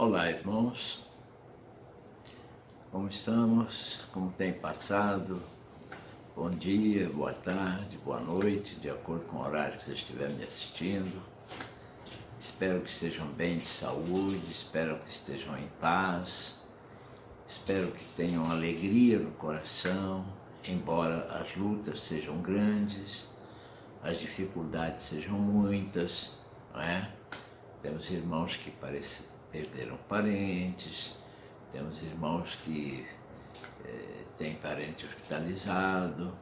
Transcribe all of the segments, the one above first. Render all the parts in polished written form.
Olá, irmãos, como estamos? Como tem passado? Bom dia, boa tarde, boa noite, de acordo com o horário que você estiver me assistindo. Espero que estejam bem de saúde, espero que estejam em paz, espero que tenham alegria no coração, embora as lutas sejam grandes, as dificuldades sejam muitas, não é? Temos irmãos que perderam parentes, temos irmãos que têm parente hospitalizado,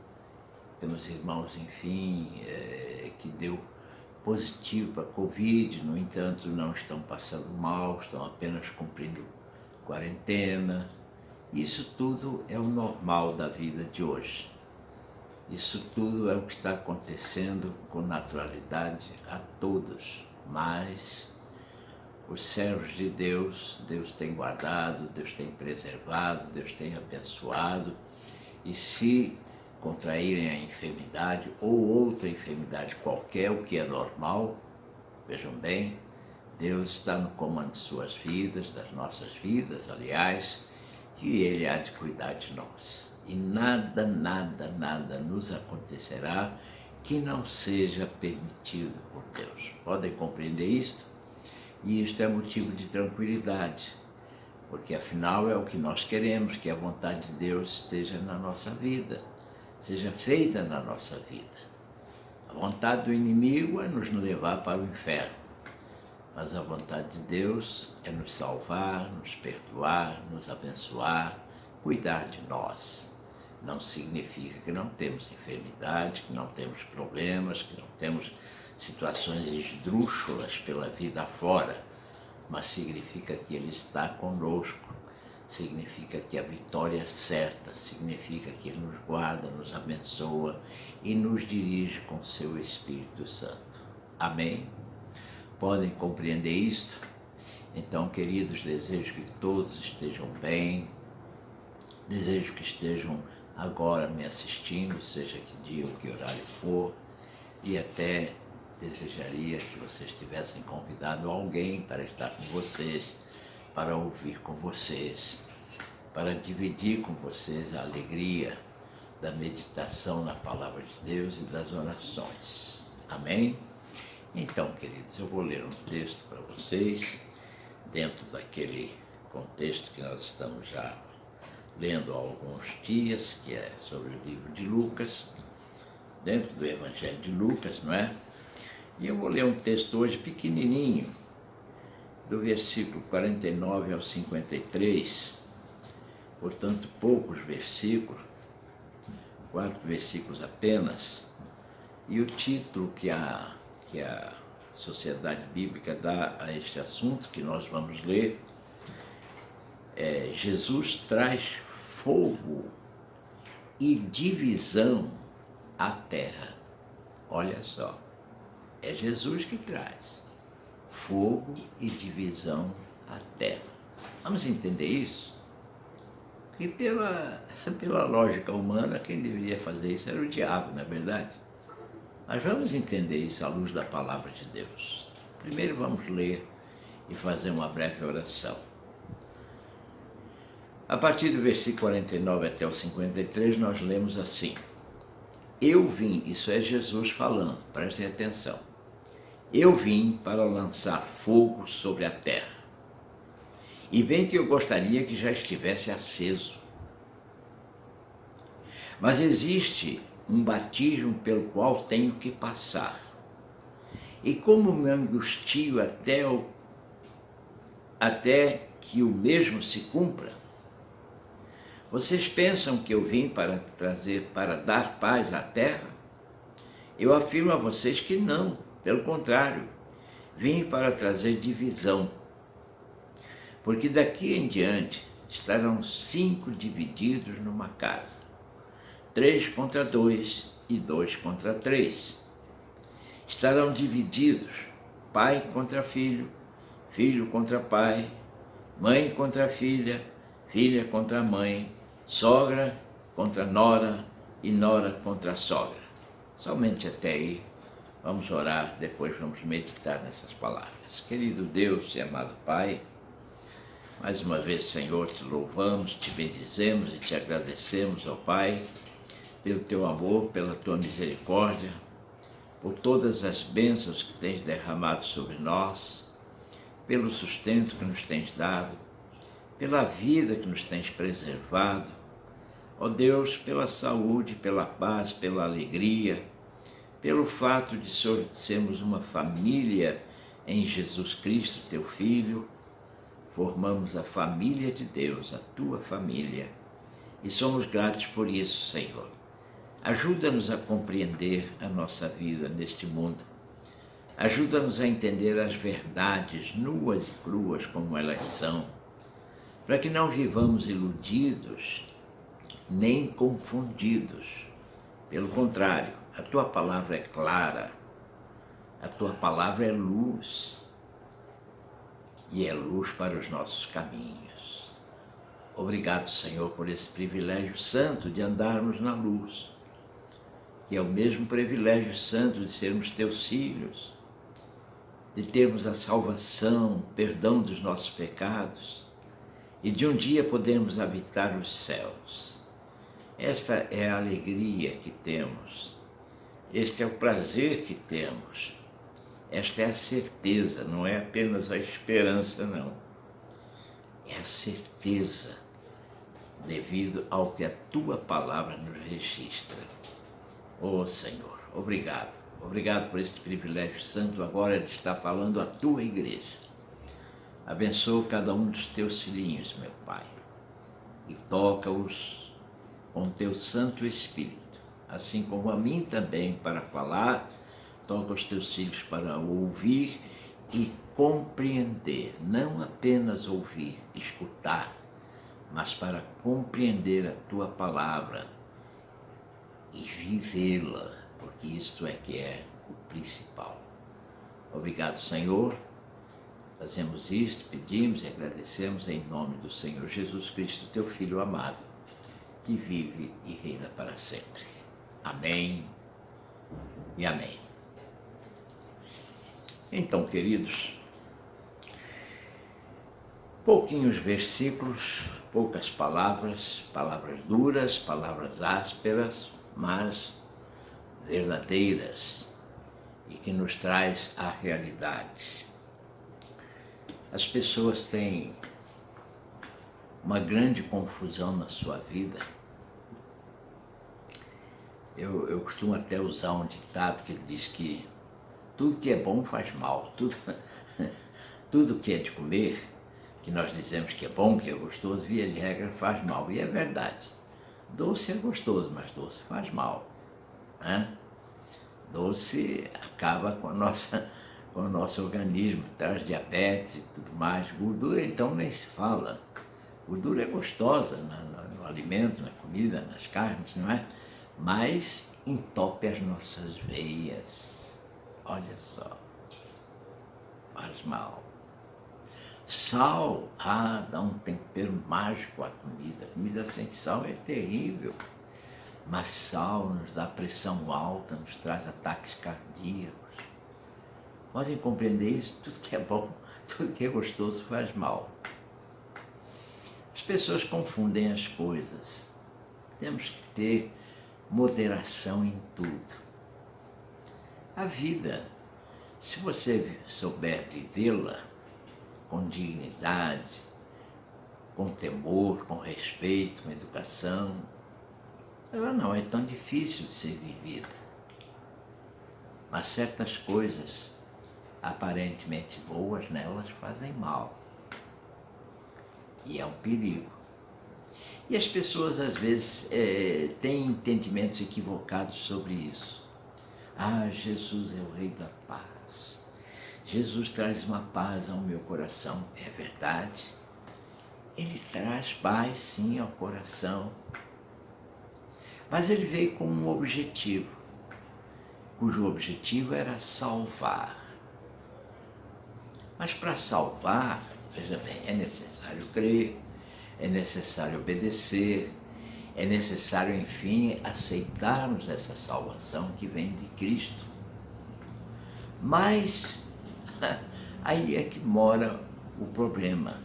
temos irmãos, enfim, que deu positivo para a Covid, no entanto não estão passando mal, estão apenas cumprindo quarentena. Isso tudo é o normal da vida de hoje. Isso tudo é o que está acontecendo com naturalidade a todos, mas os servos de Deus, Deus tem guardado, Deus tem preservado, Deus tem abençoado, e se contraírem a enfermidade ou outra enfermidade qualquer, o que é normal, vejam bem, Deus está no comando de suas vidas, das nossas vidas, aliás, e Ele há de cuidar de nós. E nada nos acontecerá que não seja permitido por Deus. Podem compreender isto? E isto é motivo de tranquilidade, porque afinal é o que nós queremos, que a vontade de Deus esteja na nossa vida, seja feita na nossa vida. A vontade do inimigo é nos levar para o inferno, mas a vontade de Deus é nos salvar, nos perdoar, nos abençoar, cuidar de nós. Não significa que não temos enfermidade, que não temos problemas, que não temos situações esdrúxulas pela vida afora, mas significa que Ele está conosco, significa que a vitória é certa, significa que Ele nos guarda, nos abençoa e nos dirige com seu Espírito Santo. Amém? Podem compreender isto? Então, queridos, desejo que todos estejam bem, desejo que estejam agora me assistindo, seja que dia ou que horário for, e até desejaria que vocês tivessem convidado alguém para estar com vocês, para ouvir com vocês, para dividir com vocês a alegria da meditação na Palavra de Deus e das orações. Amém? Então, queridos, eu vou ler um texto para vocês, dentro daquele contexto que nós estamos já lendo há alguns dias, que é sobre o livro de Lucas, dentro do Evangelho de Lucas, não é? E eu vou ler um texto hoje pequenininho, do versículo 49 ao 53, portanto poucos versículos, 4 versículos apenas, e o título que a Sociedade Bíblica dá a este assunto que nós vamos ler é: Jesus traz fogo e divisão à terra. Olha só. É Jesus que traz fogo e divisão à terra. Vamos entender isso? Porque pela lógica humana, quem deveria fazer isso era o diabo, não é verdade? Mas vamos entender isso à luz da palavra de Deus. Primeiro vamos ler e fazer uma breve oração. A partir do versículo 49 até o 53, nós lemos assim: Eu vim, isso é Jesus falando, prestem atenção. Eu vim para lançar fogo sobre a terra. E bem que eu gostaria que já estivesse aceso. Mas existe um batismo pelo qual tenho que passar. E como me angustio até que o mesmo se cumpra, vocês pensam que eu vim para dar paz à terra? Eu afirmo a vocês que não. Pelo contrário, vim para trazer divisão, porque daqui em diante estarão 5 divididos numa casa, 3 contra 2 e 2 contra 3. Estarão divididos pai contra filho, filho contra pai, mãe contra filha, filha contra mãe, sogra contra nora e nora contra sogra. Somente até aí. Vamos orar, depois vamos meditar nessas palavras. Querido Deus e amado Pai, Mais uma vez, Senhor, te louvamos, te bendizemos e te agradecemos, ó Pai, pelo teu amor, pela tua misericórdia, por todas as bênçãos que tens derramado sobre nós, pelo sustento que nos tens dado, pela vida que nos tens preservado, ó Deus, pela saúde, pela paz, pela alegria, pelo fato de sermos uma família em Jesus Cristo, teu Filho. Formamos a família de Deus, a tua família, e somos gratos por isso, Senhor. Ajuda-nos a compreender a nossa vida neste mundo. Ajuda-nos a entender as verdades nuas e cruas como elas são, para que não vivamos iludidos nem confundidos. Pelo contrário, a tua palavra é clara, a tua palavra é luz, e é luz para os nossos caminhos. Obrigado, Senhor, por esse privilégio santo de andarmos na luz, que é o mesmo privilégio santo de sermos teus filhos, de termos a salvação, o perdão dos nossos pecados, e de um dia podermos habitar os céus. Esta é a alegria que temos, este é o prazer que temos, esta é a certeza, não é apenas a esperança, não. É a certeza, devido ao que a tua palavra nos registra. Oh Senhor, obrigado. Obrigado por este privilégio santo agora de estar falando à tua igreja. Abençoa cada um dos teus filhinhos, meu Pai, e toca-os com teu Santo Espírito, assim como a mim também para falar. Toca os teus filhos para ouvir e compreender, não apenas ouvir, escutar, mas para compreender a tua palavra e vivê-la, porque isto é que é o principal. Obrigado, Senhor. Fazemos isto, pedimos e agradecemos em nome do Senhor Jesus Cristo, teu Filho amado, que vive e reina para sempre. Amém e amém. Então, queridos, pouquinhos versículos, poucas palavras, palavras duras, palavras ásperas, mas verdadeiras e que nos traz a realidade. As pessoas têm uma grande confusão na sua vida. Eu costumo até usar um ditado que diz que tudo que é bom faz mal, tudo que é de comer, que nós dizemos que é bom, que é gostoso, via de regra faz mal, e é verdade. Doce é gostoso, mas doce faz mal, né? Doce acaba com o nosso organismo, traz diabetes e tudo mais. Gordura, então, nem se fala. Gordura é gostosa no alimento, na comida, nas carnes, não é? Mas entope as nossas veias. Olha só, faz mal. Sal, dá um tempero mágico à comida. Comida sem sal é terrível. Mas sal nos dá pressão alta, nos traz ataques cardíacos. Podem compreender isso? Tudo que é bom, tudo que é gostoso faz mal. As pessoas confundem as coisas. Temos que ter moderação em tudo. A vida, se você souber vivê-la com dignidade, com temor, com respeito, com educação, ela não é tão difícil de ser vivida. Mas certas coisas aparentemente boas nelas fazem mal. E é um perigo. E as pessoas às vezes têm entendimentos equivocados sobre isso. Jesus é o Rei da Paz. Jesus traz uma paz ao meu coração. É verdade. Ele traz paz, sim, ao coração. Mas ele veio com um objetivo, cujo objetivo era salvar. Mas para salvar, veja bem, é necessário crer, é necessário obedecer, é necessário, enfim, aceitarmos essa salvação que vem de Cristo. Mas aí é que mora o problema.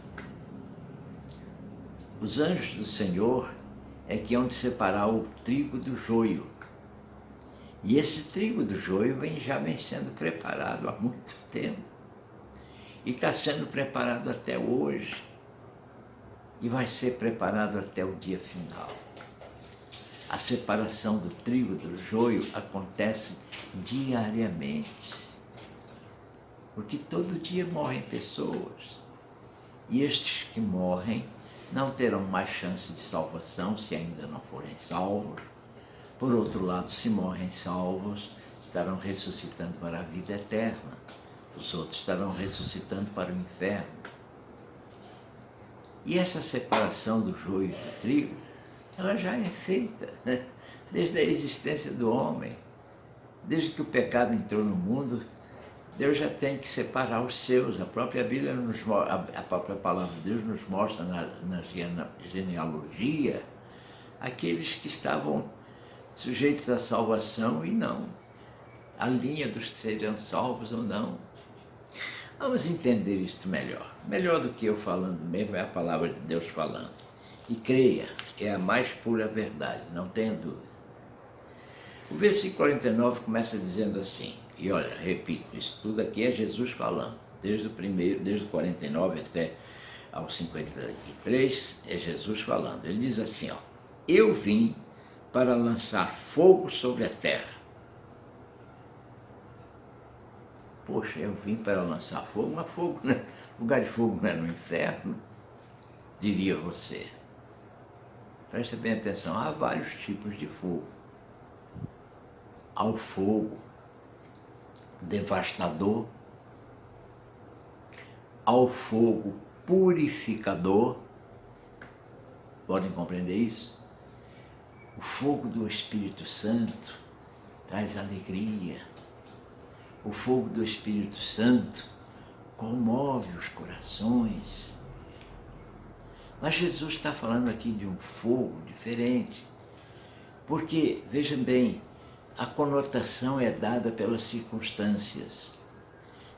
Os anjos do Senhor é que hão de separar o trigo do joio. E esse trigo do joio já vem sendo preparado há muito tempo. E está sendo preparado até hoje. E vai ser preparado até o dia final. A separação do trigo do joio acontece diariamente. Porque todo dia morrem pessoas. E estes que morrem não terão mais chance de salvação se ainda não forem salvos. Por outro lado, se morrem salvos, estarão ressuscitando para a vida eterna. Os outros estarão ressuscitando para o inferno. E essa separação do joio e do trigo, ela já é feita, né? Desde a existência do homem. Desde que o pecado entrou no mundo, Deus já tem que separar os seus. A própria Bíblia, a própria palavra de Deus nos mostra na genealogia aqueles que estavam sujeitos à salvação e não. A linha dos que seriam salvos ou não. Vamos entender isto melhor. Melhor do que eu falando mesmo é a palavra de Deus falando. E creia, é a mais pura verdade, não tenha dúvida. O versículo 49 começa dizendo assim, e olha, repito, isso tudo aqui é Jesus falando, desde o 49 até ao 53, é Jesus falando. Ele diz assim, ó, eu vim para lançar fogo sobre a terra. Poxa, eu vim para lançar fogo, mas fogo, né? Lugar de fogo não é no inferno, diria você. Presta bem atenção, há vários tipos de fogo. Há o fogo devastador, há o fogo purificador, podem compreender isso? O fogo do Espírito Santo traz alegria. O fogo do Espírito Santo comove os corações. Mas Jesus está falando aqui de um fogo diferente. Porque, vejam bem, a conotação é dada pelas circunstâncias.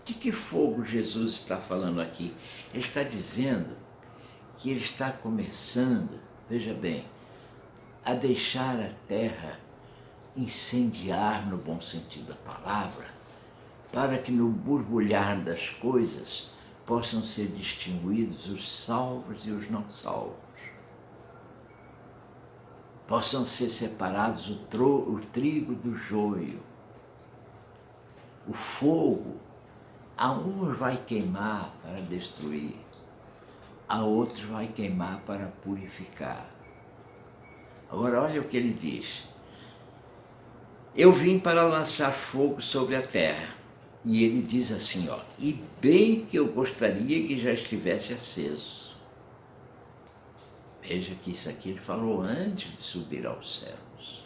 De que fogo Jesus está falando aqui? Ele está dizendo que ele está começando, veja bem, a deixar a terra incendiar no bom sentido da palavra, para que no borbulhar das coisas possam ser distinguidos os salvos e os não salvos. Possam ser separados o trigo do joio. O fogo, a uns vai queimar para destruir, a outros vai queimar para purificar. Agora olha o que ele diz. Eu vim para lançar fogo sobre a terra. E ele diz assim, ó, e bem que eu gostaria que já estivesse aceso. Veja que isso aqui ele falou antes de subir aos céus.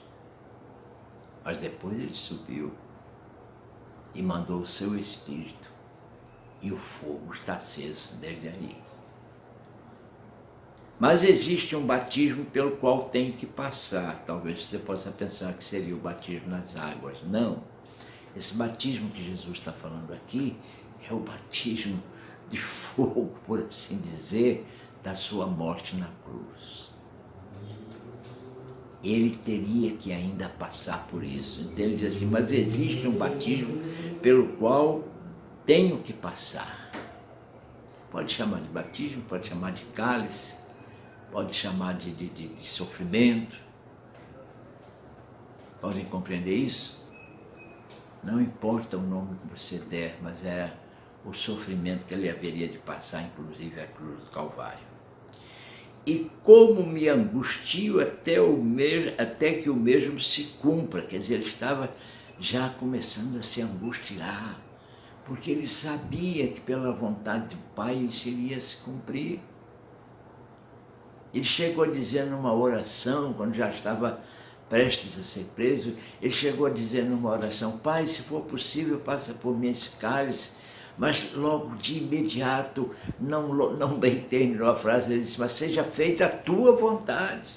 Mas depois ele subiu e mandou o seu Espírito. E o fogo está aceso desde aí. Mas existe um batismo pelo qual tem que passar. Talvez você possa pensar que seria o batismo nas águas. Não. Esse batismo que Jesus está falando aqui é o batismo de fogo, por assim dizer, da sua morte na cruz. Ele teria que ainda passar por isso. Então ele diz assim, mas existe um batismo pelo qual tenho que passar. Pode chamar de batismo, pode chamar de cálice, pode chamar de sofrimento. Podem compreender isso? Não importa o nome que você der, mas é o sofrimento que ele haveria de passar, inclusive a cruz do Calvário. E como me angustio até que o mesmo se cumpra. Quer dizer, ele estava já começando a se angustiar, porque ele sabia que pela vontade do Pai isso iria se cumprir. Ele chegou a dizer numa oração, quando já estava prestes a ser preso, ele chegou a dizer numa oração, Pai, se for possível, passa por mim esse cálice, mas logo de imediato, não bem terminou a frase, ele disse, mas seja feita a tua vontade.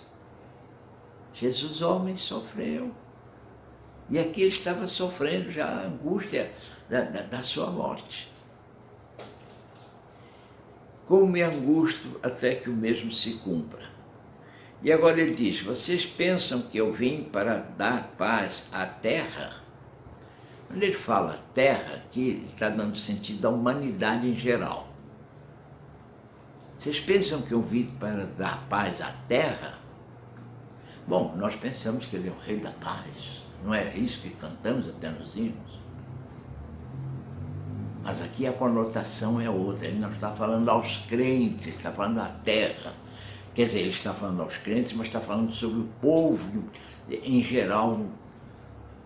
Jesus, homem, sofreu. E aqui ele estava sofrendo já a angústia da sua morte. Como me angusto até que o mesmo se cumpra. E agora ele diz, vocês pensam que eu vim para dar paz à terra? Quando ele fala terra, aqui ele está dando sentido à humanidade em geral. Vocês pensam que eu vim para dar paz à terra? Bom, nós pensamos que ele é o rei da paz. Não é isso que cantamos até nos hinos? Mas aqui a conotação é outra. Ele não está falando aos crentes, ele está falando à terra. Quer dizer, ele está falando aos crentes, mas está falando sobre o povo em geral,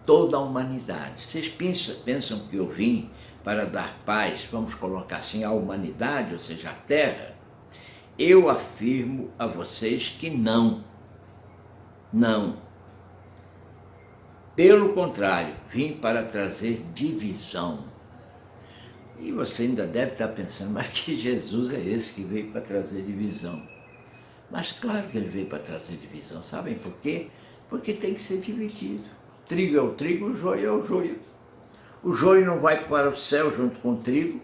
toda a humanidade. Vocês pensam que eu vim para dar paz, vamos colocar assim, à humanidade, ou seja, à terra? Eu afirmo a vocês que não. Não. Pelo contrário, vim para trazer divisão. E você ainda deve estar pensando, mas que Jesus é esse que veio para trazer divisão? Mas claro que ele veio para trazer divisão. Sabem por quê? Porque tem que ser dividido. O trigo é o trigo, o joio é o joio. O joio não vai para o céu junto com o trigo,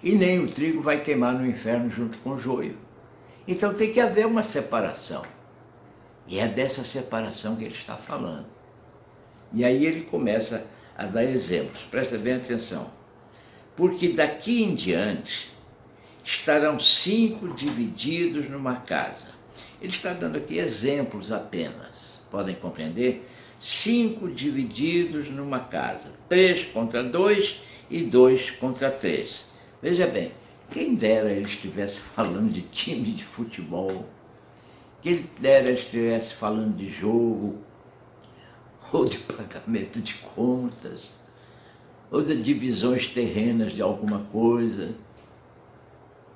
e nem o trigo vai queimar no inferno junto com o joio. Então tem que haver uma separação. E é dessa separação que ele está falando. E aí ele começa a dar exemplos. Presta bem atenção. Porque daqui em diante estarão 5 divididos numa casa. Ele está dando aqui exemplos apenas. Podem compreender? 5 divididos numa casa. 3 contra 2 e 2 contra 3. Veja bem, quem dera ele estivesse falando de time de futebol, quem dera ele estivesse falando de jogo, ou de pagamento de contas, ou de divisões terrenas de alguma coisa.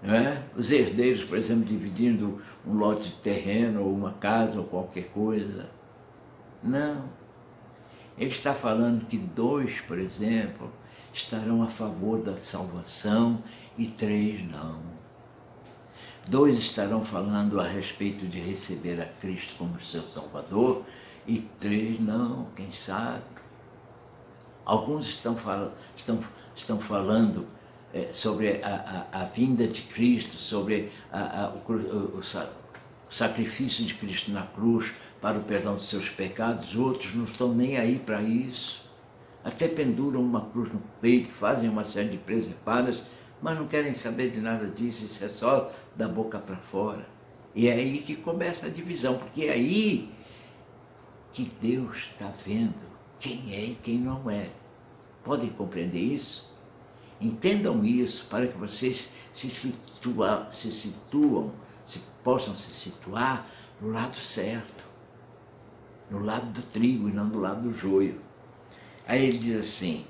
Não é? Os herdeiros, por exemplo, dividindo um lote de terreno, ou uma casa, ou qualquer coisa. Não. Ele está falando que 2, por exemplo, estarão a favor da salvação e 3 não. 2 estarão falando a respeito de receber a Cristo como seu Salvador e 3 não, quem sabe. Alguns estão falando sobre a vinda de Cristo, sobre o sacrifício de Cristo na cruz para o perdão dos seus pecados. Outros não estão nem aí para isso. Até penduram uma cruz no peito, fazem uma série de presepadas, mas não querem saber de nada disso, isso é só da boca para fora. E é aí que começa a divisão, porque é aí que Deus está vendo quem é e quem não é. Podem compreender isso? Entendam isso para que vocês possam se situar no lado certo, no lado do trigo e não do lado do joio. Aí ele diz assim,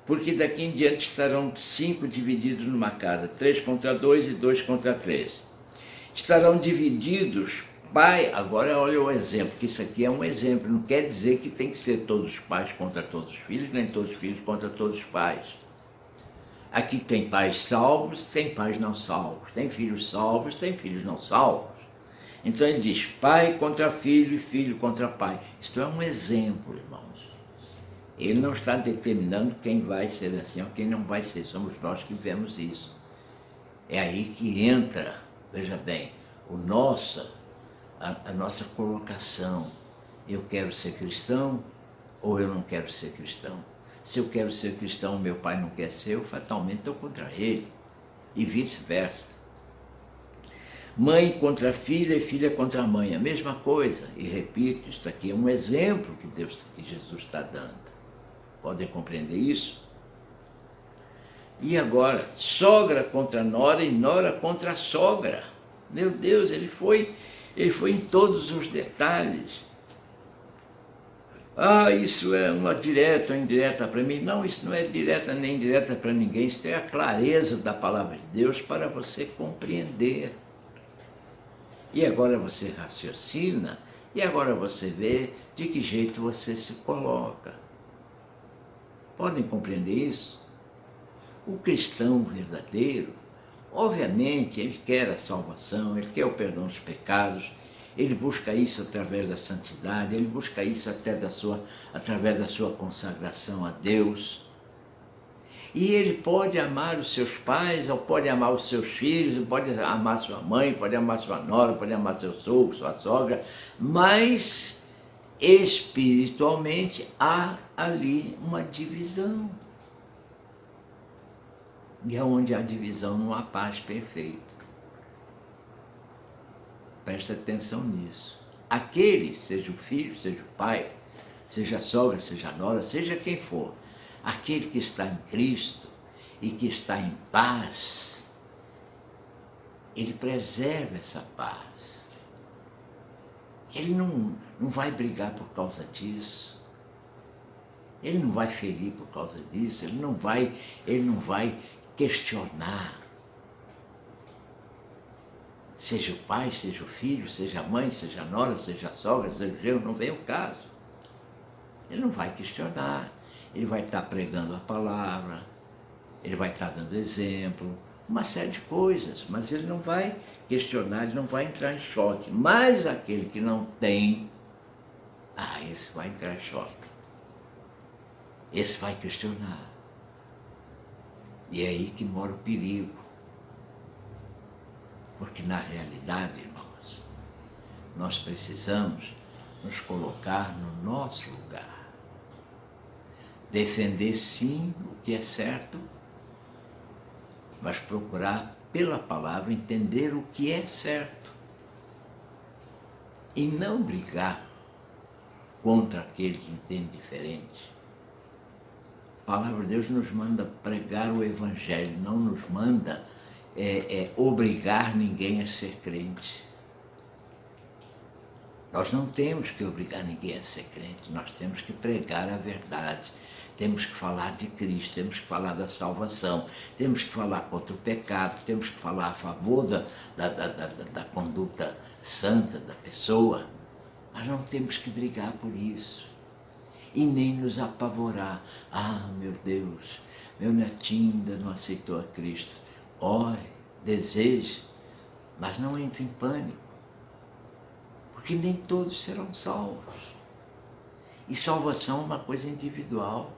porque daqui em diante estarão 5 divididos numa casa, 3 contra 2 e 2 contra 3. Estarão divididos, pai, agora olha o exemplo, que isso aqui é um exemplo, não quer dizer que tem que ser todos os pais contra todos os filhos, nem todos os filhos contra todos os pais. Aqui tem pais salvos, tem pais não salvos, tem filhos salvos, tem filhos não salvos. Então ele diz, pai contra filho e filho contra pai. Isto é um exemplo, irmãos. Ele não está determinando quem vai ser assim ou quem não vai ser, somos nós que vemos isso. É aí que entra, veja bem, a nossa colocação. Eu quero ser cristão ou eu não quero ser cristão? Se eu quero ser cristão, meu pai não quer ser, eu fatalmente estou contra ele. E vice-versa. Mãe contra filha e filha contra mãe, a mesma coisa. E repito, isso aqui é um exemplo que Jesus está dando. Podem compreender isso? E agora, sogra contra nora e nora contra sogra. Meu Deus, ele foi em todos os detalhes. Ah, isso é uma direta ou indireta para mim. Não, isso não é direta nem indireta para ninguém. Isso é a clareza da palavra de Deus para você compreender. E agora você raciocina, e agora você vê de que jeito você se coloca. Podem compreender isso? O cristão verdadeiro, obviamente, ele quer a salvação, ele quer o perdão dos pecados, ele busca isso através da santidade, ele busca isso através da sua consagração a Deus. E ele pode amar os seus pais, ou pode amar os seus filhos, ou pode amar sua mãe, pode amar sua nora, pode amar seu sogro, sua sogra, mas espiritualmente há ali uma divisão. E é onde há divisão não há paz perfeita. Presta atenção nisso. Aquele, seja o filho, seja o pai, seja a sogra, seja a nora, seja quem for, aquele que está em Cristo e que está em paz, ele preserva essa paz. Ele não vai brigar por causa disso. Ele não vai ferir por causa disso. Ele não vai questionar. Seja o pai, seja o filho, seja a mãe, seja a nora, seja a sogra, seja o genro, não vem o caso. Ele não vai questionar. Ele vai estar pregando a palavra, ele vai estar dando exemplo, uma série de coisas, mas ele não vai questionar, ele não vai entrar em choque. Mas aquele que não tem, esse vai entrar em choque. Esse vai questionar. E é aí que mora o perigo. Porque na realidade, irmãos, nós precisamos nos colocar no nosso lugar. Defender sim o que é certo, mas procurar pela palavra entender o que é certo. E não brigar contra aquele que entende diferente. A palavra de Deus nos manda pregar o Evangelho, não nos manda obrigar ninguém a ser crente. Nós não temos que obrigar ninguém a ser crente, nós temos que pregar a verdade, temos que falar de Cristo, temos que falar da salvação, temos que falar contra o pecado, temos que falar a favor da conduta santa da pessoa, mas não temos que brigar por isso e nem nos apavorar. Meu Deus, meu netinho ainda não aceitou a Cristo. Ore, deseje, mas não entre em pânico. Porque nem todos serão salvos. E salvação é uma coisa individual.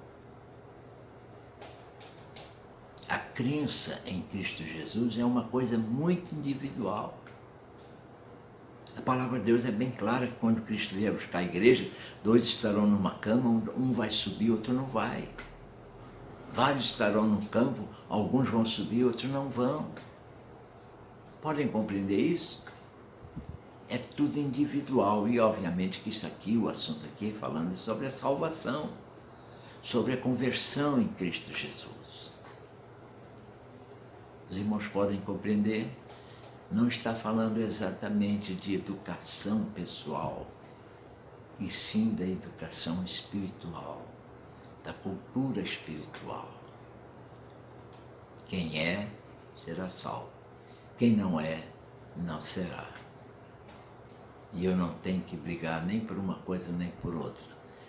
A crença em Cristo Jesus é uma coisa muito individual. A palavra de Deus é bem clara que quando Cristo vier buscar a igreja, 2 estarão numa cama, um vai subir, outro não vai. Vários estarão no campo, alguns vão subir, outros não vão. Podem compreender isso? É tudo individual e obviamente que isso aqui, o assunto aqui, falando sobre a salvação, sobre a conversão em Cristo Jesus. Os irmãos podem compreender? Não está falando exatamente de educação pessoal, e sim da educação espiritual, da cultura espiritual. Quem é, será salvo. Quem não é, não será. E eu não tenho que brigar nem por uma coisa nem por outra.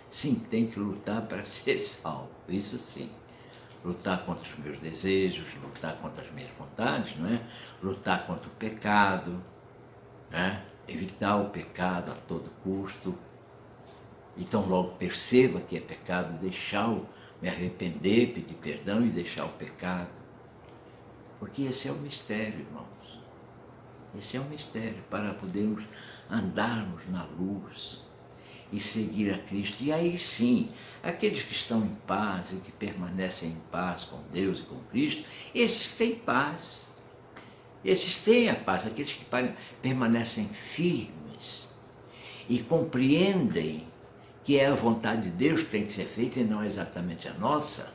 Sim, tenho que lutar para ser salvo, isso sim. Lutar contra os meus desejos, lutar contra as minhas vontades, não é? Lutar contra o pecado, né? Evitar o pecado a todo custo. Então logo perceba que é pecado, deixá-lo, me arrepender, pedir perdão e deixar o pecado. Porque esse é o mistério, irmãos. Esse é o mistério para podermos andarmos na luz e seguir a Cristo. E aí sim, aqueles que estão em paz e que permanecem em paz com Deus e com Cristo, esses têm paz. Esses têm a paz, aqueles que permanecem firmes e compreendem que é a vontade de Deus que tem que ser feita e não exatamente a nossa.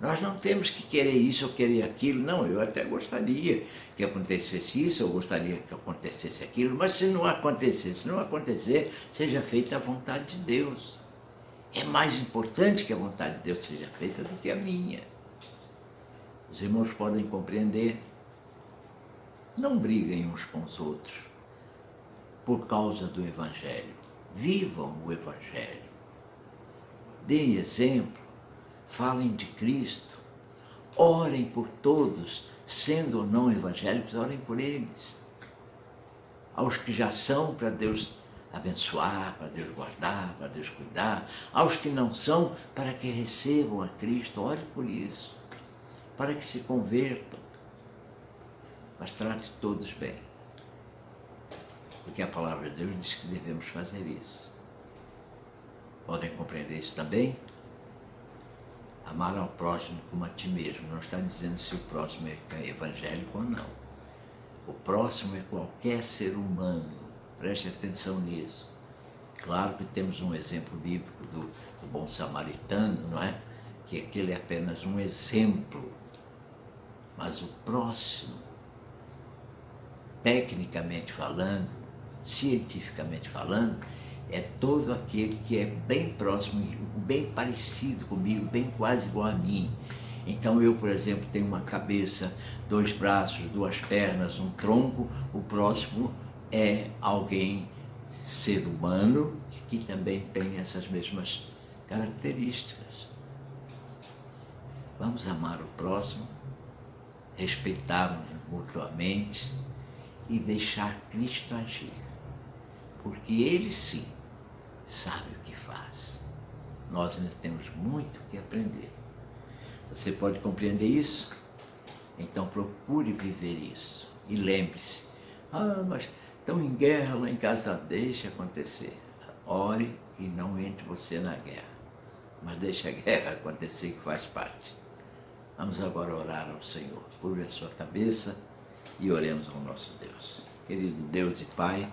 Nós não temos que querer isso ou querer aquilo. Não, eu até gostaria que acontecesse isso, eu gostaria que acontecesse aquilo, mas se não acontecer, seja feita a vontade de Deus. É mais importante que a vontade de Deus seja feita do que a minha. Os irmãos podem compreender. Não briguem uns com os outros por causa do Evangelho. Vivam o Evangelho. Deem exemplo. Falem de Cristo, orem por todos, sendo ou não evangélicos, orem por eles. Aos que já são, para Deus abençoar, para Deus guardar, para Deus cuidar. Aos que não são, para que recebam a Cristo, ore por isso. para que se convertam. Mas trate todos bem, porque a palavra de Deus diz que devemos fazer isso. Podem compreender isso também? Amar ao próximo como a ti mesmo. Não está dizendo se o próximo é evangélico ou não. O próximo é qualquer ser humano. Preste atenção nisso. Claro que temos um exemplo bíblico do bom samaritano, não é? Que aquele é apenas um exemplo. Mas o próximo, tecnicamente falando, cientificamente falando, é todo aquele que é bem próximo, bem parecido comigo, bem quase igual a mim. Então eu, por exemplo, tenho uma cabeça, 2 braços, 2 pernas, um tronco. O próximo é alguém, ser humano, que também tem essas mesmas características. Vamos amar o próximo, respeitarmos mutuamente e deixar Cristo agir. Porque Ele sim sabe o que faz. Nós ainda temos muito que aprender. Você pode compreender isso? Então procure viver isso. E lembre-se, mas estão em guerra lá em casa, deixa acontecer. Ore e não entre você na guerra. Mas deixa a guerra acontecer, que faz parte. Vamos agora orar ao Senhor. Curve a sua cabeça e oremos ao nosso Deus. Querido Deus e Pai,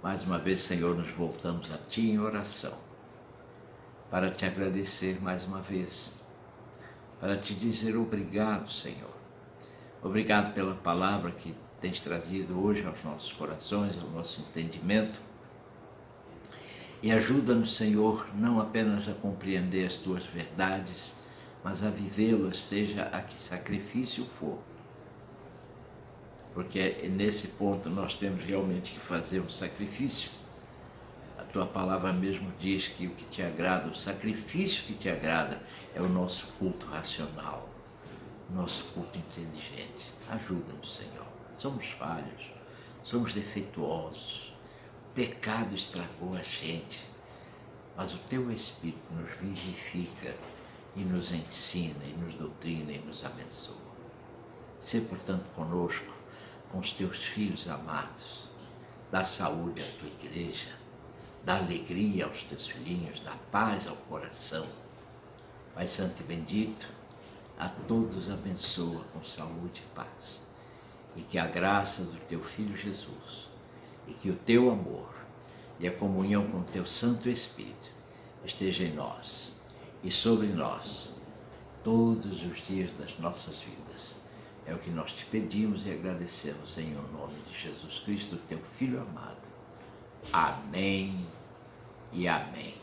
mais uma vez, Senhor, nos voltamos a Ti em oração, para Te agradecer mais uma vez, para Te dizer obrigado, Senhor. Obrigado pela palavra que Tens trazido hoje aos nossos corações, ao nosso entendimento. E ajuda-nos, Senhor, não apenas a compreender as Tuas verdades, mas a vivê-las, seja a que sacrifício for. Porque nesse ponto nós temos realmente que fazer um sacrifício. A Tua palavra mesmo diz que o que Te agrada, o sacrifício que Te agrada é o nosso culto racional, o nosso culto inteligente. Ajuda-nos, Senhor. Somos falhos, somos defeituosos, o pecado estragou a gente, mas o Teu Espírito nos vivifica e nos ensina, e nos doutrina, e nos abençoa. Sê, portanto, conosco, com os Teus filhos amados, dá saúde à Tua igreja, dá alegria aos Teus filhinhos, dá paz ao coração. Pai Santo e bendito, a todos abençoa com saúde e paz. E que a graça do Teu Filho Jesus, e que o Teu amor e a comunhão com o Teu Santo Espírito esteja em nós e sobre nós todos os dias das nossas vidas. É o que nós Te pedimos e agradecemos em nome de Jesus Cristo, Teu Filho amado. Amém e amém.